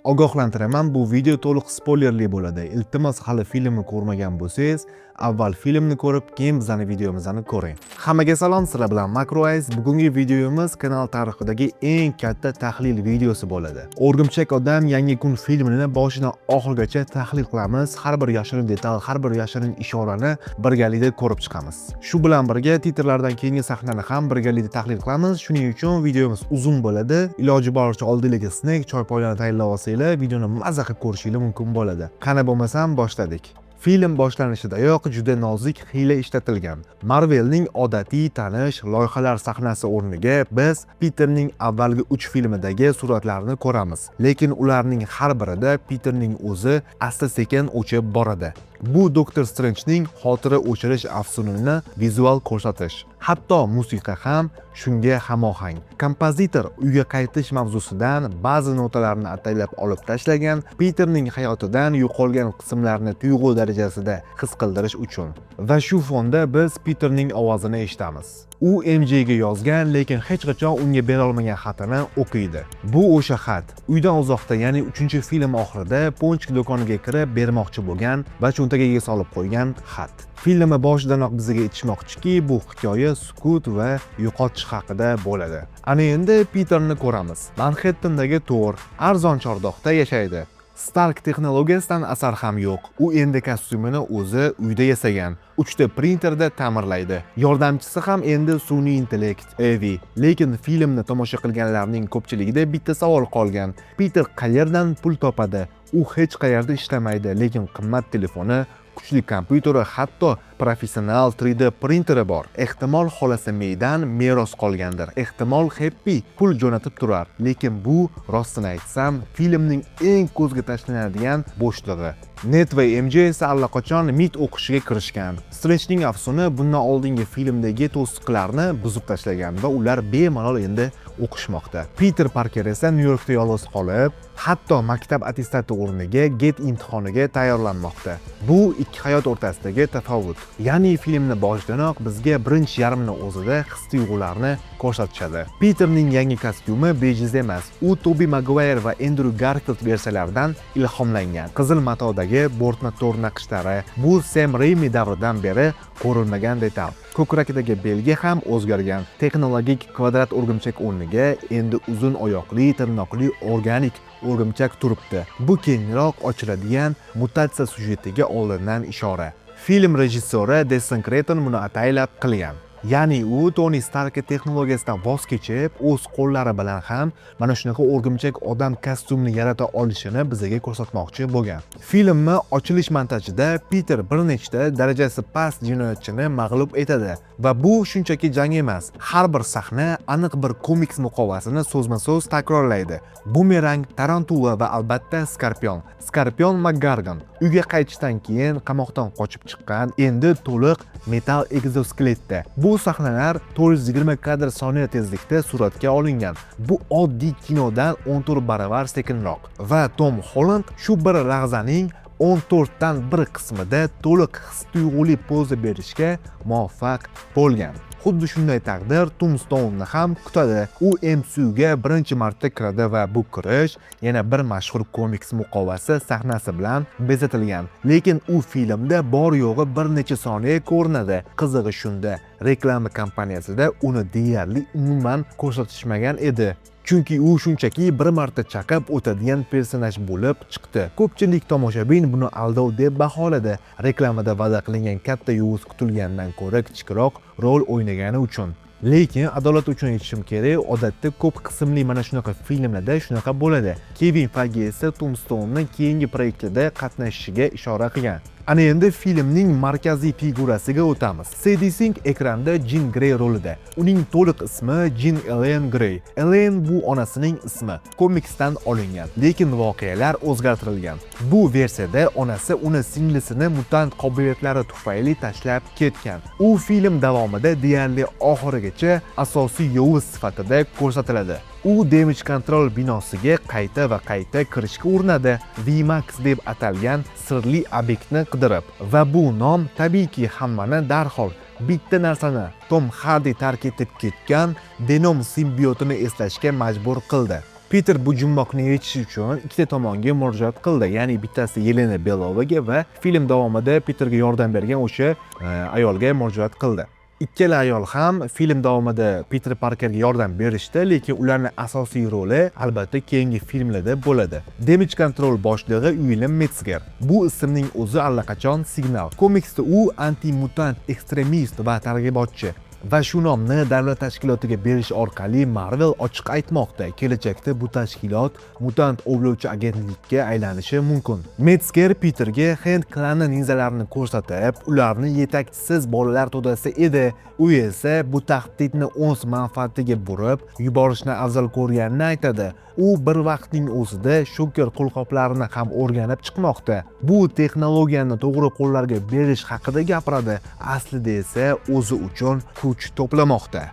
Ogohlantiraman, bu video to'liq spoilerli bo'ladi. Iltimos, hali filmni ko'rmagan bo'lsangiz, avval filmni ko'rib, keyin bizning videomizni ko'ring. Hammaga salom, sizlar bilan Makroiz. Bugungi videomiz kanal tarixidagi eng katta tahlil videosi bo'ladi. O'rgimchak odam yangi kun filmini boshidan oxirigacha tahlil qilamiz. Har bir yashirin detal, har bir yashirin ishorani birgalikda ko'rib chiqamiz. Shu bilan birga titrlardan keyingi sahnani ham birgalikda tahlil qilamiz. Shuning uchun videomiz uzun bo'ladi. Iloji boricha oldingizdagi snack, choy poylarni tayyorlab olsanglar, videoni mazza qilib ko'rishingiz mumkin bo'ladi. Qani bo'lmasam boshladik. Film boshlanishidayoq juda nozik hiyla ishlatilgan. Marvelning odatiy tanish loyihalar sahnasi o'rniga biz Peterning avvalgi 3 filmidagi suratlarini ko'ramiz. Lekin ularning har birida Peterning o'zi asta-sekin o'chib boradi. Bu Doktor Strange'ning xotira o'chirish afsunini vizual ko'rsatish. Hatto musiqa ham shunga hamohang. Kompozitor uyga qaytish mavzusidan ba'zi notalarni ataylab olib tashlagan, Peterning hayotidan yo'qolgan qismlarni tuyg'u darajasida his qildirish uchun. Va shu fonda biz Peterning ovozini eshitamiz. U MJga yozgan, lekin hech qachon unga bera olmagan xatini o'qiydi. Bu o'sha xat. Uydan uzoqda, ya'ni 3-film oxirida ponchik do'koniga kirib bermoqchi bo'lgan va cho'ntagiga solib qo'ygan xat. Filmni boshidanoq bizga aytishmoqchiki, bu hikoya sukut va yo'qotish haqida bo'ladi. Ana endi Peterni ko'ramiz. Manhattandagi to'r, arzon chordoqda yashaydi. Stark texnologiyasidan asar ham yo'q. U endi kostyumini o'zi uyda yasagan. 3 printerda ta'mirlaydi. Yordamchisi ham endi sun'iy intellekt, Evi. Lekin filmni tomosha qilganlarning ko'pchiligida bitta savol qolgan. Peter qayerdan pul topadi? U hech qayerda ishlamaydi, lekin qimmat telefoni, kuchli kompyuteri, hatto professional 3D printeri bor. Ehtimol xolasi Meydan meros qolgandir. Ehtimol Happy pul jo'natib turar. Lekin bu, rostini aytsam, filmning eng ko'zga tashlanadigan bo'shlig'i. Ned va MJ esa allaqachon MIT o'qishiga kirishgan. Strange'ning afsuni bundan oldingi filmdagi to'siqlarni buzib tashlagan va ular bemalol endi o'qishmoqda. Peter Parker esa Nyu-Yorkda yolg'iz qolib, hatto maktab attestati o'rniga GET imtihoniga tayyorlanmoqda. Bu ikki hayot o'rtasidagi tafovut. Ya'ni filmni boshidanoq bizga birinchi yarmini o'zida his-tuyg'ularni ko'rsatishadi. Peterning yangi kostyumi bejiz emas. U Tobey Maguire va Andrew Garfield versiyalaridan ilhomlangan. Qizil matodagi bortma-to'r naqshlari bu Sam Raimi davridan beri ko'rilmagan detal. Ko'krakdagi belgi ham o'zgargan. Texnologik kvadrat o'rgimchak o'rniga endi uzun oyoqli, tirnoqli organik o'rgimchak turibdi. Bu keyinroq ochiladigan mutatsiya sujetiga oldindan ishora. Film rejissyori Destin Cretton buni ataylab qilgan. Ya'ni u Tony Stark texnologiyasidan voz kechib, o'z qo'llari bilan ham mana shunaqa o'rgimchak odam kostyumini yarata olishini bizga ko'rsatmoqchi bo'lgan. Filmni ochilish montajida Peter bir nechta darajasi past jinoyatchini mag'lub etadi va bu shunchaki jang emas. Har bir sahna aniq bir komiks muqovasini so'zma-so'z takrorlaydi. Bumerang, Tarantula va albatta Skorpion McGargan uyga qaytishdan keyin qamoqdan qochib chiqqan, endi to'liq metal egzoskeletda. Bu sahnalar 420 kadr soniya tezlikda suratga olingan. Bu oddiy kinodan 14 baravar sekinroq. Va Tom Holland shu bir lahzaning 14 dan 1 qismida to'liq his-tuyg'uli poza berishga muvaffaq bo'lgan. Xuddi shunday taqdir Tombstone'ni ham kutadi. U MCUga birinchi marta kiradi va bu kirish yana bir mashhur komiks muqovasi sahnasi bilan bezatilgan. Lekin u filmda bor yo'g'i bir necha soniya ko'rinadi. Qizig'i shunda, reklama kampaniyasida uni deyarli umuman ko'rsatishmagan edi. Chunki u shunchaki bir marta chaqib o'tadigan personaj bo'lib chiqdi. Ko'pchilik tomoshabin buni aldov deb baholadi. Reklamada va'da qilingan katta yuvuz kutilgandan ko'ra kichikroq rol o'ynagani uchun. Lekin adolat uchun aytishim kerak, odatda ko'p qismli mana shunaqa filmlarda shunaqa bo'ladi. Kevin Feige esa Tombstone'ning keyingi proyektida qatnashishiga ishora qilgan. Ana endi filmning markaziy figurasiga o'tamiz. Sadie Sink ekranda Jean Grey rolida. Uning to'liq ismi Jean Ellen Grey. Ellen bu onasining ismi. Komiksdan olingan, lekin voqealar o'zgartirilgan. Bu versiyada onasi uni singlisini mutant qobiliyatlari tufayli tashlab ketgan. U film davomida deyarli oxirigacha asosiy yovuz sifatida ko'rsatiladi. U Damage Control binosiga qayta va qayta kirishga urinadi. VMAX deb atalgan sirli obyektni qidirib. Va bu nom tabiiyki hammani darhol bitta narsani, Tom Hardy tark etib ketgan Venom simbiotini eslashga majbur qildi. Peter bu jumboqni yechish uchun ikkita tomonga murojaat qildi. Ya'ni bittasi Yelena Belovaga va film davomida Peterga yordam bergan o'sha ayolga murojaat qildi. Ikkala ayol ham film davomida Peter Parkerga yordam berishdi, lekin ularning asosiy roli albatta keyingi filmlarda bo'ladi. Damage Control boshlig'i William Metzger. Bu ismning o'zi allaqachon signal. Komiksda u anti-mutant ekstremist va targ'ibotchi. Va shu nomni davlat tashkilotiga berish orqali Marvel ochiq aytmoqda, kelajakda bu tashkilot mutant ovlovchi agentlikka aylanishi mumkin. Metzger Peterga Hand klani ninzalarini ko'rsatib, ularni yetakchisiz bolalar to'dasi edi. U esa bu tahdidni o'z manfaatiga burib yuborishni afzal ko'rganini aytadi. U bir vaqtning o'zida shoker qo'lqoplarini ham o'rganib chiqmoqda. Bu texnologiyani to'g'ri qo'llarga berish haqida gapiradi. Aslida esa o'zi uchun kuch to'plamoqda.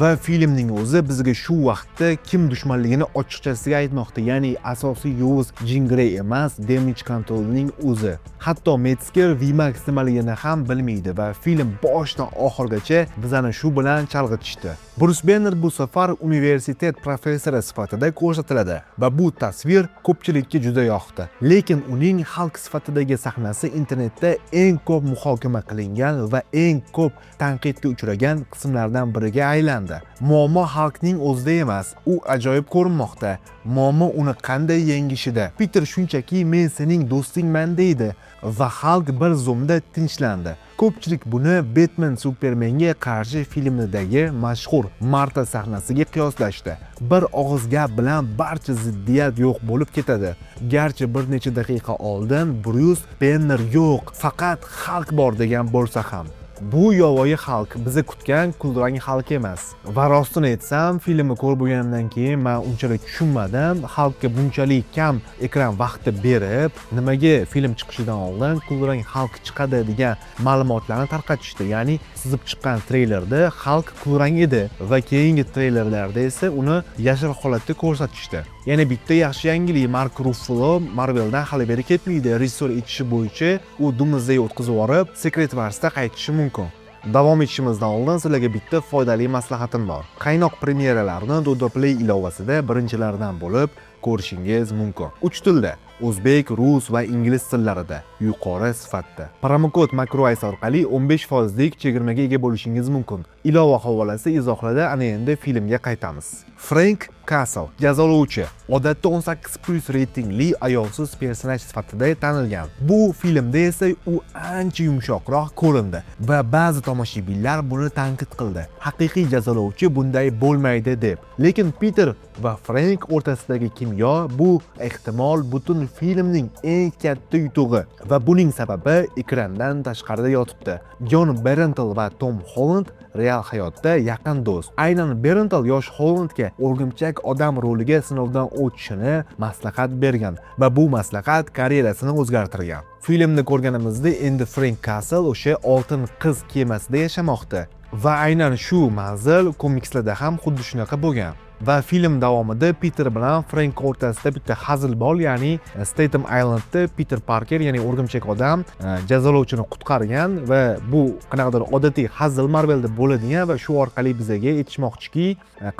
Va filmning o'zi bizga shu vaqtda kim dushmanligini ochiqchasiga aytmoqda. Ya'ni asosiy yovuz Jean Grey emas, Damage Controlning o'zi. Hatto Metzger VMAX nimaligini ham bilmaydi va film boshidan oxirigacha bizani shu bilan chalg'itishdi. Bruce Banner bu safar universitet professori sifatida ko'rsatiladi va bu tasvir ko'pchilikka juda yoqdi. Lekin uning Hulk sifatidagi sahnasi internetda eng ko'p muhokama qilingan va eng ko'p tanqidga uchragan qismlardan biriga aylandi. Muammo Hulkning o'zida emas, u ajoyib ko'rinmoqda. Muammo uni qanday yengishida. Peter shunchaki men sening do'stingman deydi va Hulk bir zumda tinchlandi. Ko'pchilik buni Batman Supermanga qarshi filmidagi mashhur Marta sahnasiga qiyoslashdi. Bir og'iz gap bilan barcha ziddiyat yo'q bo'lib ketadi. Garchi bir necha daqiqa oldin Bruce Banner yo'q, faqat Hulk bor degan bo'lsa ham. Bu yovvoyi Hulk bizni kutgan kulrang Hulk emas. Va rostini aytsam, filmni ko'rib bo'lganimdan keyin men unchalik tushunmadim. Hulkga bunchalik kam ekran vaqti berib, nimaga film chiqishidan oldin kulrang Hulk chiqadi degan ma'lumotlarni tarqatishdi. Ya'ni sizib chiqqan treylerda Hulk kulrang edi va keyingi treylerlarda esa uni yashil holatda ko'rsatishdi. Yana bitta yaxshi yangilik, Mark Ruffalo Marveldan hali beri ketmaydi. Rejissor etishi bo'yicha u Doomsday o'tkazib yorib, Secret Wars'da qaytishi mumkin. Davom etishimizdan oldin sizlarga bitta foydali maslahatim bor. Qaynoq premyeralarni Dodo Play ilovasida birinchilardan bo'lib ko'rishingiz mumkin. 3 tilda: o'zbek, rus va ingliz tillarida, yuqori sifatda. Promokod MacroIce orqali 15% chegirmaga ega bo'lishingiz mumkin. Ilova havolasi izohlarda. Ana endi filmga qaytamiz. Frank Castle jazolovchi, odatda 18+ reytingli ayolsiz personaj sifatida tanilgan. Bu filmda esa u ancha yumshoqroq ko'rindi va ba'zi tomoshabinlar buni tanqid qildi. Haqiqiy jazolovchi bunday bo'lmaydi deb. Lekin Peter va Frank o'rtasidagi kimyo bu ehtimol butun filmning eng katta yutug'i va buning sababi ekrandan tashqarida yotibdi. Jon Berntal va Tom Holland real hayotda yaqin do'st. Aynan Berntal yosh Hollandga o'rgimchak odam roliga sinovdan o'tishini maslahat bergan va bu maslahat karyerasini o'zgartirgan. Filmni ko'rganimizda endi Frank Castle o'sha oltin qiz kemasida yashamoqda va aynan shu manzil komikslarda ham xuddi shunaqa bo'lgan. Va film davomida Peter bilan Frank o'rtasida bitta hazil bor, ya'ni Staten Islandda Peter Parker, ya'ni o'rgimchak odam jazolovchini qutqargan va bu qanaqadir odatiy hazil Marvelda bo'ladigan va shu orqali bizga aytishmoqchiki,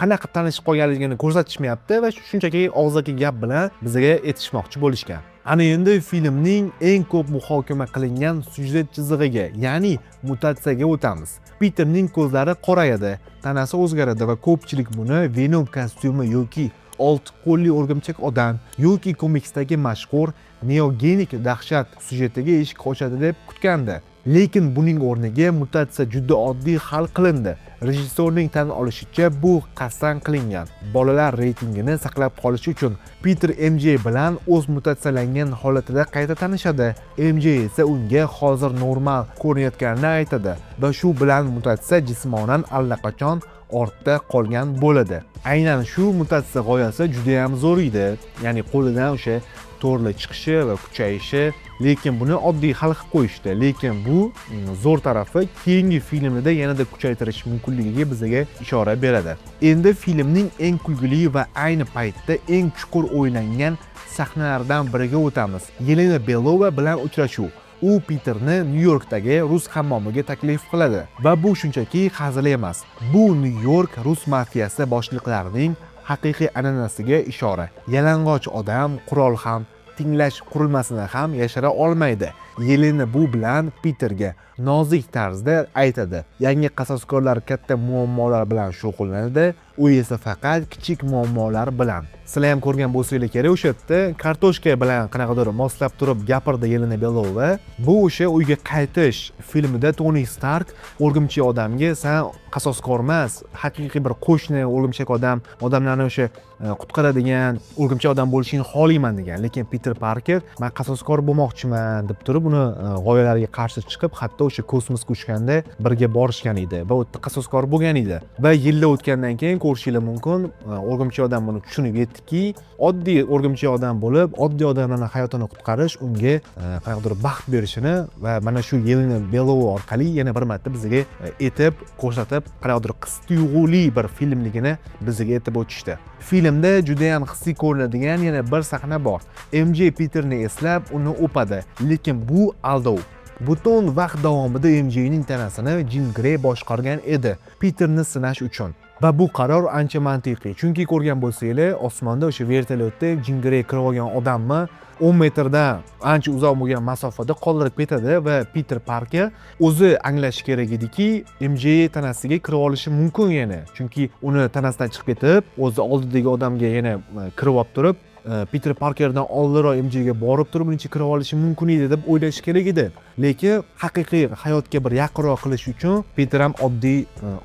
qanaqa tanishib qolganligini ko'rsatishmayapti va shunchaki og'zaki gap bilan bizga aytishmoqchi bo'lishgan. Ana endi filmning eng ko'p muhokama qilingan syujet chizig'iga, ya'ni mutatsiyaga o'tamiz. Peterning ko'zlari qorayadi, tanasi o'zgaradi va ko'pchilik buni Venom kostyumi yoki olti qo'lli o'rgimchak odam yoki komiksdagi mashhur neogenik dahshat syujetiga eshik ochadi deb kutgandi. Lekin buning o'rniga mutatsiya juda oddiy hal qilindi. Rejissorning tan olishicha bu qasddan qilingan. Bolalar reytingini saqlab qolish uchun Peter MJ bilan o'z mutatsiyalangan holatida qayta tanishadi. MJ esa unga hozir normal ko'rinayotganini aytadi va shu bilan mutatsiya jismonan allaqachon ortda qolgan bo'ladi. Aynan shu mutatsiya g'oyasi juda ham zo'r edi. Ya'ni qo'lidan o'sha to'rli chiqishi va kuchayishi, lekin buni oddiy hal qilib qo'yishdi. Lekin bu zo'r tarafi keyingi filmda yanada kuchaytirish mumkinligiga bizga ishora beradi. Endi filmning eng kulgili va ayni paytda eng chuqur o'ylangan sahnalardan biriga o'tamiz. Yelena Belova bilan uchrashuv. U Peterni Nyu-Yorkdagi rus hammomiga taklif qiladi va bu shunchaki hazil emas. Bu Nyu-York rus mafiyasi boshliqlarining haqiqiy an'anasiga ishora. Yalang'och odam qurol ham, tinglash qurilmasini ham yashira olmaydi. Yelena bu bilan Piterga nozik tarzda aytadi. Yangi qasoskorlar katta muammolar bilan shug'ullanadi, u esa faqat kichik muammolar bilan. Sizlar ham ko'rgan bo'lsanglar kerak, o'sha yerda kartoshka bilan qanaqadir moslab turib gapirdi Yelena Belova. Bu o'sha uyga qaytish filmida Tony Stark o'rgimchak odamga "Sen qasoskor emas, haqiqiy bir qo'shni o'rgimchak odam, odamlarni o'sha qutqaradigan o'rgimchak odam bo'lishingni xohlayman" degan. Lekin Peter Parker "Men qasoskor bo'lmoqchiman" deb turib uni g'oyalariga qarshi chiqib, hatto o'sha kosmosga uchganda birga borishgan edi va u yerda qasoskor bo'lgan edi. Va yillar o'tgandan keyin ko'rishingiz mumkin, o'rgimchak odam buni tushunib yetdiki, oddiy o'rgimchak odam bo'lib, oddiy odamlarning hayotini qutqarish unga qanaqadir baxt berishini va mana shu Yelena Belova orqali yana bir marta bizga etib ko'rsatib, qanaqadir his-tuyg'uli bir filmligini bizga aytib o'tishdi. Filmda juda ham hissiy ko'rinadigan yana bir sahna bor. MJ Peterni eslab uni o'padi, lekin bu aldov. Butun vaqt davomida MJning tanasini Jean Grey boshqargan edi, Peterni sinash uchun. Va bu qaror ancha mantiqiy. Chunki ko'rgan bo'lsanglar, osmonda o'sha vertolyotda Jean Grey kirib olgan odamni 10 metrdan ancha uzoq bo'lgan masofada qoldirib ketadi va Peter Parker o'zi anglashi kerak ediki, MJ tanasiga kirib olishi mumkin yana. Chunki uni tanasidan chiqib ketib, o'zi oldidagi odamga yana kirib olib turib, Peter Parkerdan oldinroq MJga borib turib, uncha kirib olishi mumkin edi deb o'ylash kerak edi. Lekin haqiqiy hayotga bir yaqinroq qilish uchun Peter ham oddiy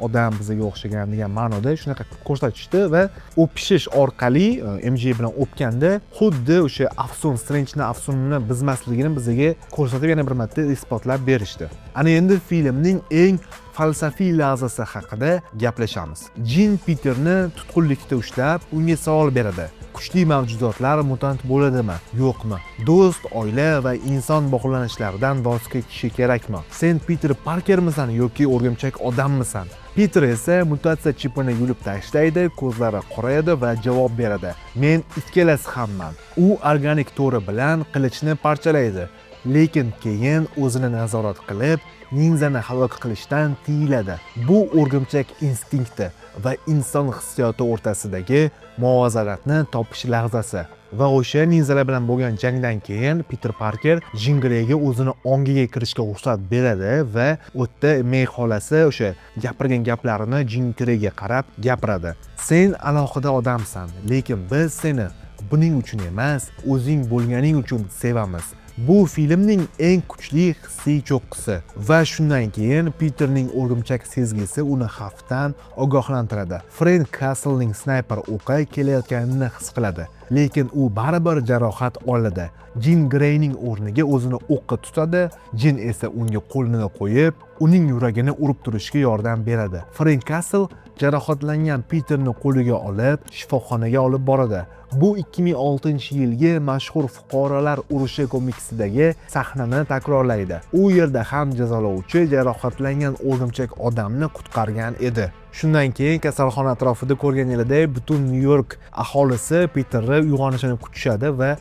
odam bizga o'xshagan degan ma'noda shunaqa ko'rsatishdi va o'pishish orqali MJ bilan o'pganda xuddi o'sha afsun, Strange'ning afsunini bizmasligini bizga ko'rsatib yana bir marta isbotlab berishdi. Ana endi filmning eng falsafiy lahzasi haqida gaplashamiz. Jean Peterni tutqunlikda ushlab, unga savol beradi. Kuchli mavjudotlar mutant bo'ladimi, yo'qmi? Do'st, oila va inson bog'lanishlaridan voz kechishi kerakmi? Sen Peter Parkermisan yoki o'rgimchak odammisan? Peter esa mutatsiya chipini yulib tashlaydi, ko'zlari qorayadi va javob beradi. Men ikkalasi hamman. U organik to'ri bilan qilichni parchalaydi, lekin keyin o'zini nazorat qilib, ninjani halok qilishdan tiyiladi. Bu o'rgimchak instinkti va inson hissiyoti o'rtasidagi muvozanatni topish lahzasi. Va o'sha ninjalar bilan bo'lgan jangdan keyin Peter Parker Jean Greyga o'zini ongiga kirishga ruxsat beradi va o'tda May xolasi o'sha gapirgan gaplarini Jean Greyga qarab gapiradi. Sen alohida odamsan, lekin biz seni buning uchun emas, o'zing bo'lganing uchun sevamiz. Bu filmning eng kuchli hissiy cho'qqisi va shundan keyin Peterning o'rgimchak sezgisi uni xavfdan ogohlantiradi. Frank Castlening snayper o'qi kelayotganini his qiladi, lekin u baribir jarohat oladi. Jean Greyning o'rniga o'zini o'qqa tutadi, Jean esa unga qo'lini qo'yib, uning yuragini urib turishga yordam beradi. Frank Castle jarohatlangan Peterni qo'liga olib, shifoxonaga olib boradi. Bu 2006-yilgi mashhur fuqarolar urushi komiksidagi sahnani takrorlaydi. U yerda ham jazolovchi jarohatlangan o'rgimchak odamni qutqargan edi. Shundan keyin kasalxona atrofida ko'rganingizday butun Nyu-York aholisi Peterni uyg'onishini kutishadi va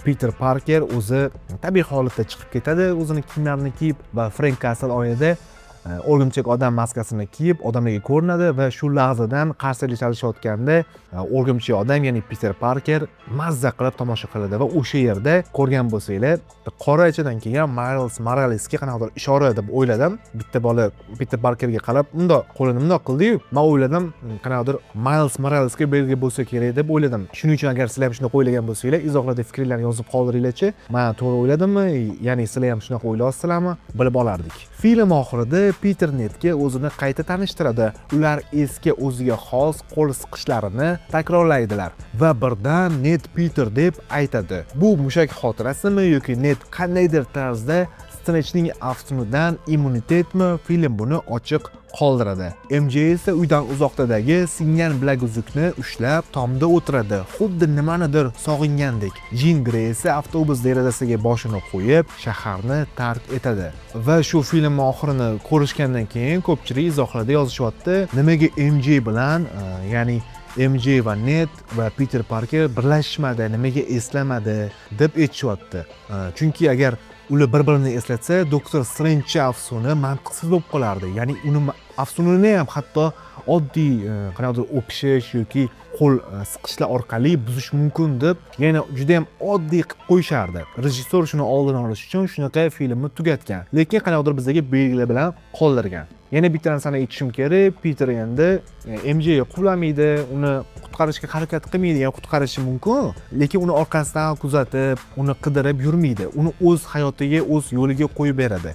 Peter Parker o'zi tabiiy holatda chiqib ketadi, o'zini kiyimlarini kiyib va Frank Castle oyida o'rgimchak odam maskasini kiyib odamlarga ko'rinadi va shu lahzadan qarshilik chalishayotganda o'rgimchak odam, ya'ni Peter Parker mazza qilib tomosha qiladi va o'sha yerda ko'rgan bo'lsanglar, qora ichidan kelgan Miles Moralesga qanaqadir ishora deb o'yladim. Bitta bola Peter Parkerga qarab, bundoq qo'lini bundoq qildi-yu, men o'yladim, qanaqadir Miles Moralesga belgi bo'lsa kerak deb o'yladim. Shuning uchun agar sizlar ham shunday o'ylagan bo'lsanglar, izohlarda fikrlarni yozib qoldiringlarchi. Men to'g'ri o'yladimmi, ya'ni sizlar ham shunaqa o'ylayapsizlarmi, bilib olardik. Film oxirida Peter Nedga o'zini qayta tanishtiradi. Ular eski o'ziga xos qo'l siqishlarini takrorlaydilar va birdan Ned Peter deb aytadi. Bu mushak xotirasimi yoki Ned qandaydir tarzda Strange'ning aftunidan immunitetmi? Film buni ochiq qoldiradi. MJ esa uydan uzoqdagi singan bilaguzukni ushlab tomda o'tiradi, xuddi nimanidir sog'ingandek. Jean Grey esa avtobus derazasiga boshini qo'yib, shaharni tark etadi. Va shu film oxirini ko'rishgandan keyin ko'pchilik izohlarda yozishyapti, nimaga MJ bilan, ya'ni MJ va Ned va Peter Parker birlashmadi, nimaga eslamadi deb aytishyapti. Chunki agar ular bir-birini eslatsa, Doktor Strange afsoni mantiqsiz bo'lib qolardi. Ya'ni uni afsunini ham hatto oddiy qanaqadir o'pishish yoki qo'l siqishlar orqali buzish mumkin deb yana juda ham oddiy qilib qo'yishardi. Rejissor shuni oldini olish uchun shunaqa filmni tugatgan, lekin qanaqadir bizga belgilar bilan qoldirgan. Yana bitta narsani aytishim kerak, Peter endi MJga quvlamaydi, uni qutqarishga harakat qilmaydi, yani qutqarishi mumkin, lekin uni orqasidan kuzatib, uni qidirib yurmaydi. Uni o'z hayotiga, o'z yo'liga qo'yib beradi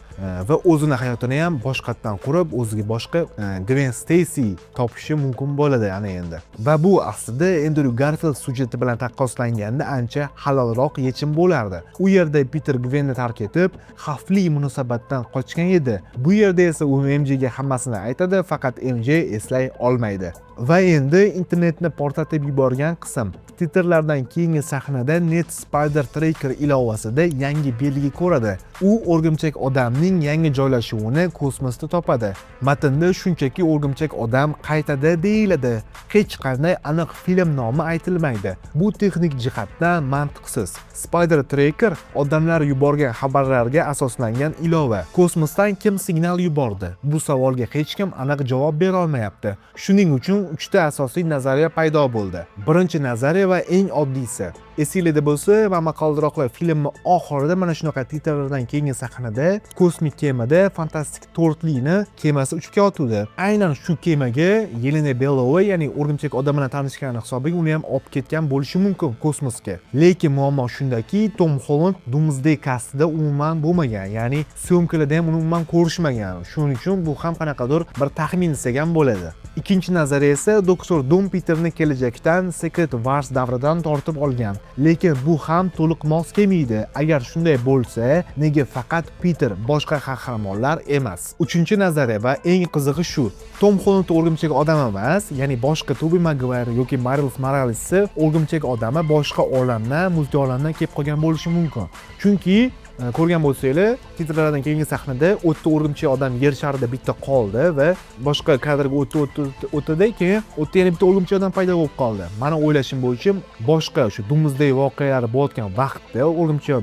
va o'zini hayotini ham boshqatdan qurib, o'ziga boshqa Gwen Stacy topishi mumkin bo'ladi ana endi. Va bu aslida Andrew Garfield sujeti bilan taqqoslanganda ancha halolroq yechim bo'lardi. U yerda Peter Gwenni tark etib, xavfli munosabatdan qochgan edi. Bu yerda esa u MJga hammasini aytadi, faqat MJ eslay olmaydi. Va endi internetni portlatib yuborgan qism. Titrlardan keyingi sahnada Ned Spider Tracker ilovasida yangi belgi ko'radi. U o'rgimchak odamning yangi joylashuvini kosmosda topadi. Matnda shunchaki o'rgimchak odam qaytada deyiladi. Hech qanday aniq film nomi aytilmaydi. Bu texnik jihatdan mantiqsiz. Spider Tracker odamlar yuborgan xabarlarga asoslangan ilova. Kosmosdan kim signal yubordi? Bu savolga hech kim aniq javob bera olmayapti. Shuning uchun 3 ta asosiy nazariya paydo bo'ldi. Birinchi nazariya va eng oddiysi. Esingizda bo'lsa, Momaqaldiroqlar filmi oxirida mana shunaqa titrlardan keyingi sahnada kosmik kemada fantastik to'rtlikni kemasi uchib ketdi. Aynan shu kemaga Yelena Belova, ya'ni o'rgimchak odam bilan tanishgan hisobiga uni ham olib ketgan bo'lishi mumkin kosmosga. Lekin muammo shundaki, Tom Holland Doomsday kastida umuman bo'lmagan, ya'ni syomkalarda ham uni umuman ko'rishmagan. Shuning uchun bu ham qanaqadir bir taxmin desak ham bo'ladi. Ikkinchi nazariya esa Doktor Doom Peterni kelajakdan Secret Wars davridan tortib olgan. Lekin bu ham to'liq mos kelmaydi. Agar shunday bo'lsa, nega faqat Peter, boshqa qahramonlar emas? Uchinchi nazariya va eng qizig'i shu. Tom Holland o'rgimchak odam emas, ya'ni boshqa Tobey Maguire yoki Miles Morales o'rgimchak odami boshqa olamdan, multi olamdan kelib qolgan bo'lishi mumkin. Chunki ko'rgan bo'lsanglar, titrlardan keyingi sahnada o'tda o'rgimchak odam yer sharida bitta qoldi va boshqa kadrga o'tdi, keyin o'tda yana bitta o'rgimchak odam paydo bo'lib qoldi. Meni o'ylashim bo'yicha boshqa shu Doomsday voqealari bo'layotgan vaqtda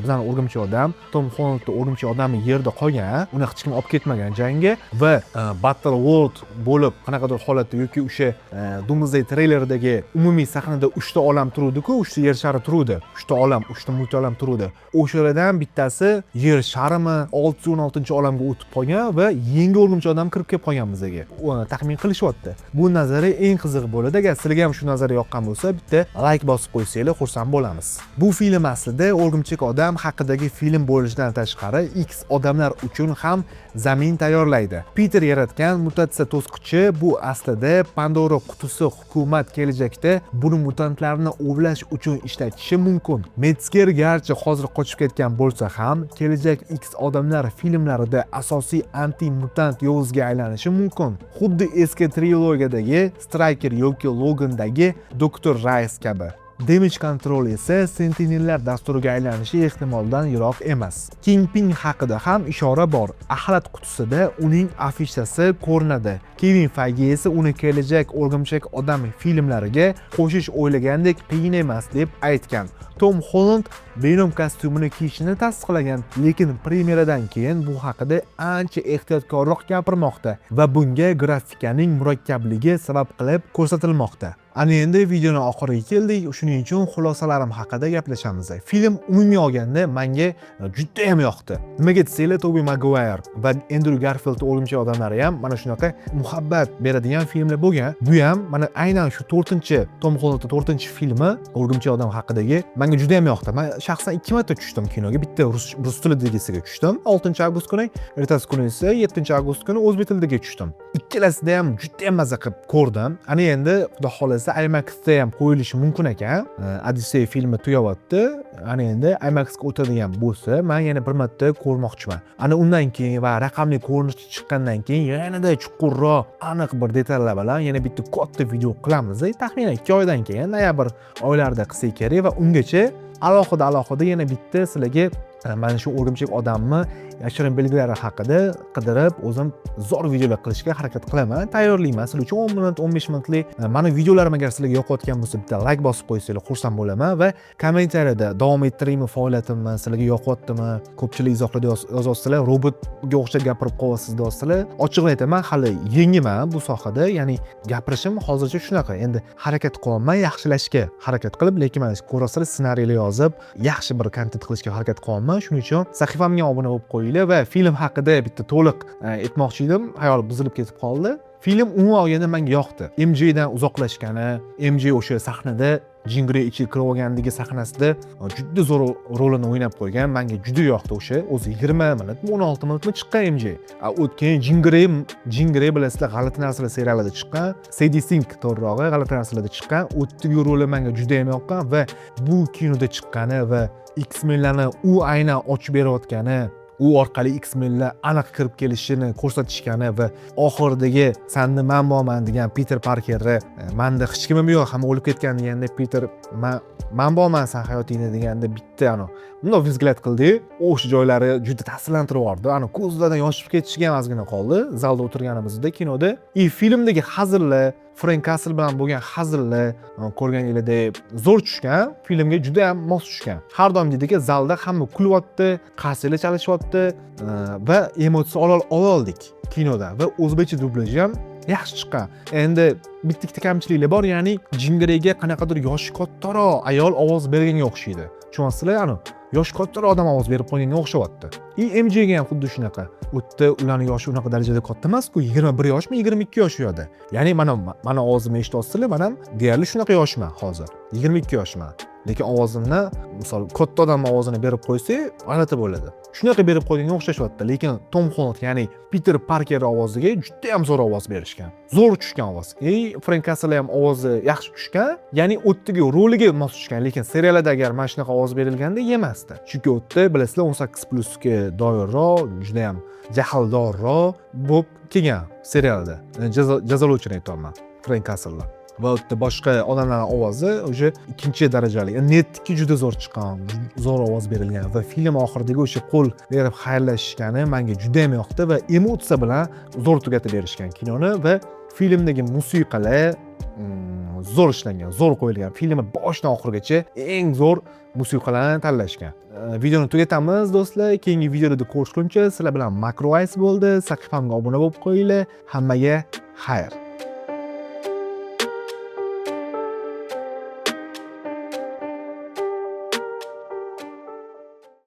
bizning o'rgimchak odam, Tom Hollandning o'rgimchak odami yerda qolgan, uni hech kim olib ketmagan jangga va Battle World bo'lib qanaqadir holatda yoki o'sha Doomsday treyleridagi umumiy sahnada 3 ta olam turuvdi-ku, 3 ta yer shari turuvdi. 3 ta olam, 3 ta multi olam turuvdi. O'shalardan bittasi yer sharimi 616-olamga o'tib qolgan va yangi o'rgimchak odam kirib kelib qolgan bizga. Taxmin qilishyapti. Bu nazariya eng qizig'i bo'ladi. Agar sizlarga ham shu nazariya yoqqan bo'lsa, bitta like bosib qo'ysanglar, xursand bo'lamiz. Bu film aslida o'rgimchak odam haqidagi film bo'lishidan tashqari X odamlar uchun ham zamin tayyorlaydi. Peter yaratgan mutatsiya to'sqichi bu aslida Pandora qutisi. Hukumat kelajakda buni mutantlarni ovlash uchun ishlatishi mumkin. Metzger garchi hozir qochib ketgan bo'lsa ham, kelajak X odamlar filmlarida asosiy anti-mutant yovuzga aylanishi mumkin. Xuddi eski trilogiyadagi Striker yoki Logandagi Dr. Rice kabi. Damage Control esa Sentinellar dasturiga aylanishi ehtimoldan yiroq emas. Kingpin haqida ham ishora bor. Axlat qutisida uning afishasi ko'rinadi. Kevin Feige esa uni kelajak o'rgimchak odam filmlariga qo'shish o'ylagandek qiyin emas deb aytgan. Tom Holland Venom kostyumini kiyishini tasdiqlagan, lekin premyeradan keyin bu haqida ancha ehtiyotkorroq gapirmoqda va bunga grafikaning murakkabligi sabab qilib ko'rsatilmoqda. Ana endi videoning oxiriga keldik. Shuning uchun xulosalarim haqida gaplashamiz. Film umumiy olganda menga juda ham yoqdi. Nimaga desanglar, Tobey Maguire va Andrew Garfield o'rgimchak odamlari ham mana shunaqa muhabbat beradigan filmlar bo'lgan. Bu ham mana aynan shu 4-Tom Hollandning 4-filmi o'rgimchak odam haqidagi menga juda ham yoqdi. Men shaxsan 2 marta tushdim kinoga. Bitta rus tilidagisiga tushdim 6-avgust kuni, ertasi kuni esa 7-avgust kuni o'zbek tilidagi tushdim. Ikkalasida ham juda ham mazza qilib ko'rdim. Ana endi xudo xolasa IMAXda ham qo'yilishi mumkin ekan. Odyssey filmi tugayapti. Ana endi IMAXga o'tadigan bo'lsa, men yana bir marta ko'rmoqchiman. Ana undan keyin va raqamli ko'rinishga chiqqandan keyin yanada chuqurroq, aniq bir detallar bilan yana bitta katta video qilamiz. Taxminan 2 oydan keyin noyabr oylarida qilsak kerak va ungacha alohida yana bitta sizlarga mana shu o'rgimchak odamni yashirin belgilari haqida qidirib o'zim zo'r videolar qilishga harakat qilaman, tayyorlayman. Sizlar uchun 10 minut, 15 minutlik mani videolarim agar sizlarga yoqayotgan bo'lsa, bitta like bosib qo'ysanglar xursand bo'laman va kommentariyada davom ettiraymi faoliyatimni, sizlarga yoqyaptimi? Ko'pchilik izohlarda yozyapsizlar, robotga o'xshab gapirib qo'yasiz deyapsizlar. Ochiqni aytaman, hali yangiman bu sohada, ya'ni gapirishim hozircha shunaqa. Endi harakat qilyapman, yaxshilashga harakat qilib, lekin mana ko'rasizlar, ssenariylar yozib, yaxshi bir kontent qilishga harakat qilyapman. Shuning uchun sahifamga obuna bo'lib qo'yinglar va film haqida bitta to'liq aytmoqchi edim, xayol buzilib ketib qoldi. Film umuman olganda menga yoqdi. MJ dan uzoqlashgani, MJ o'sha sahnada Jingre ichiga kirib olgandagi sahnasida juda zo'r rolini o'ynab qo'ygan. Menga juda yoqdi o'sha. O'zi 20 minut, 16 minutmi chiqqan MJ. O'tgan Jingre bilasizlar, g'alati narsalar serialida chiqqan. Sadie Sink to'g'rirog'i g'alati narsalarda chiqqan. O'tdagi roli menga juda ham yoqqan va bu kinoda chiqqani va X-menlarni u aynan ochib berayotgani, u orqali X-menlar aniq kirib kelishini ko'rsatishgani va oxiridagi "Sen man borman" degan Peter Parkerni "Menda hech kimim yo'q, hamma o'lib ketgan" deganda Peter "Man borman sen hayotingda" deganda bitta bunday vzglad qildi. O'sha joylari juda ta'sirlantirib yubordi. Ko'zlardan yosh chiqib ketishiga ham ozgina qoldi. Zalda o'tirganimizda kinoda. Filmdagi hazillar, Frank Castle bilan bo'lgan hazillar ko'rganingizdek zo'r tushgan, filmga juda ham mos tushgan. Har doimgidek zalda hamma kulyapti, qarsilar chalishayapti va emotsiya oldik kinoda va o'zbekcha dublyaj ham yaxshi chiqqan. Endi bitta kamchiliklar bor, ya'ni Jingrega qanaqadir yoshi kattaroq ayol ovoz berganga o'xshaydi. Tushunyapsizlar? Yoshi kattaroq odam ovoz berib qo'yganga o'xshayapti. MJ ga ham xuddi shunaqa. O'tda ularning yoshi unaqa darajada katta emas-ku, 21 yoshmi, 22 yosh u yerda. Ya'ni mana ovozimni eshityapsizlar, men ham deyarli shunaqa yoshman hozir. 22 yoshman. Lekin ovozimni, misol, katta odam ovozini berib qo'ysa, g'alati bo'ladi. Shunaqa berib qo'yganga o'xshashyapti, lekin Tom Holland, ya'ni Peter Parker ovoziga juda ham zo'r ovoz berishgan. Zo'r tushgan ovoz. Frank Castle ham ovozi yaxshi tushgan, ya'ni o'tdagi roliga mos tushgan, lekin serialda agar mana shunaqa ovoz berilganda yemasdi. Chunki o'tda bilasizlar 18+ ga doirroq, juda ham jahldorroq bo'lib kelgan serialda. Jazolovchini aytaman, Frank Castle. Va o'tda boshqa odamlarning ovozi o'sha ikkinchi darajali. Netiki juda zo'r chiqqan, zo'r ovoz berilgan va film oxiridagi o'sha qo'l berib xayrlashishgani menga juda ham yoqdi va emotsiya bilan zo'r tugatib berishgan kinoni va filmdagi musiqalar zo'r ishlangan, zo'r qo'yilgan. Filmni boshidan oxirigacha eng zo'r musiqalarni tanlashgan. Videoni tugatamiz do'stlar. Keyingi videoda ko'rishguncha sizlar bilan Macro Ice bo'ldi. Sahifamga obuna bo'lib qo'yinglar. Hammaga xayr.